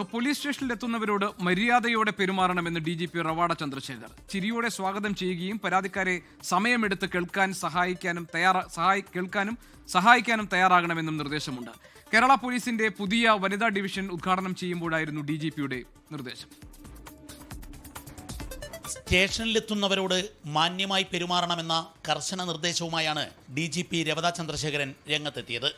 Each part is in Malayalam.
പോലീസ് സ്റ്റേഷനിലെത്തുന്നവരോട് മര്യാദയോടെ പെരുമാറണമെന്ന് DGP റവാഡ ചന്ദ്രശേഖർ. ചിരിയോടെ സ്വാഗതം ചെയ്യുകയും പരാതിക്കാരെ സമയമെടുത്ത് സഹായിക്കാനും തയ്യാറാകണമെന്നും നിർദ്ദേശമുണ്ട്. കേരള പോലീസിന്റെ പുതിയ വനിതാ ഡിവിഷൻ ഉദ്ഘാടനം ചെയ്യുമ്പോഴായിരുന്നു DGPയുടെ നിർദ്ദേശം. സ്റ്റേഷനിലെത്തുന്നവരോട് മാന്യമായി പെരുമാറണമെന്ന കർശന നിർദ്ദേശവുമായാണ് DGP രവത ചന്ദ്രശേഖരൻ രംഗത്തെത്തിയത്.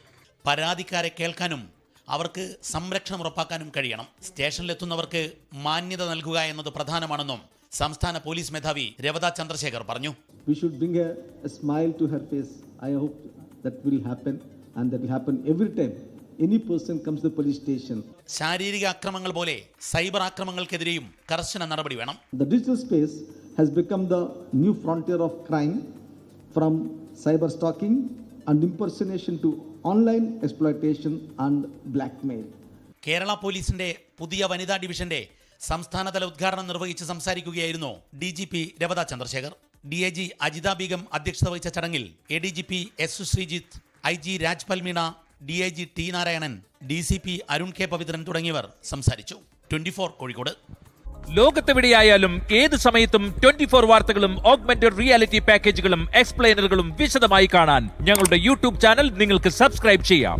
പരാതിക്കാരെ കേൾക്കാനും അവർക്ക് സംരക്ഷണം ഉറപ്പാക്കാനും കഴിയണം. സ്റ്റേഷനിലെത്തുന്നവർക്ക് മാന്യത നൽകുക എന്നത് പ്രധാനമാണെന്നും സംസ്ഥാന പോലീസ് മേധാവി രവത ചന്ദ്രശേഖർ പറഞ്ഞു. We should bring a smile to her face. I hope that will happen and that will happen every time any person comes to the police station. ശാരീരിക ആക്രമണങ്ങൾ പോലെ സൈബർ ആക്രമണങ്ങൾക്കെതിരെയും കർശന നടപടി വേണം. The digital space has become the new frontier of crime, from cyber stalking and impersonation to online exploitation and blackmail. Kerala പോലീസിന്റെ പുതിയ വനിതാ ഡിവിഷന്റെ സംസ്ഥാനതല ഉദ്ഘാടനം നിർവഹിച്ച് സംസാരിക്കുകയായിരുന്നു DGP രവത ചന്ദ്രശേഖർ. DIG അജിത ബീഗം അധ്യക്ഷത വഹിച്ച ചടങ്ങിൽ ADGP S Sreejith, IG Rajpal Meena, DIG T Narayanan, DCP Arun K Pavithran തുടങ്ങിയവർ സംസാരിച്ചു. 24 കോഴിക്കോട്. ലോകത്തെവിടെയായാലും ഏത് സമയത്തും 24 വാർത്തകളും ഓഗ്മെന്റഡ് റിയാലിറ്റി പാക്കേജുകളും എക്സ്പ്ലെയിനറുകളും വിശദമായി കാണാൻ ഞങ്ങളുടെ YouTube ചാനൽ നിങ്ങൾക്ക് സബ്സ്ക്രൈബ് ചെയ്യാം.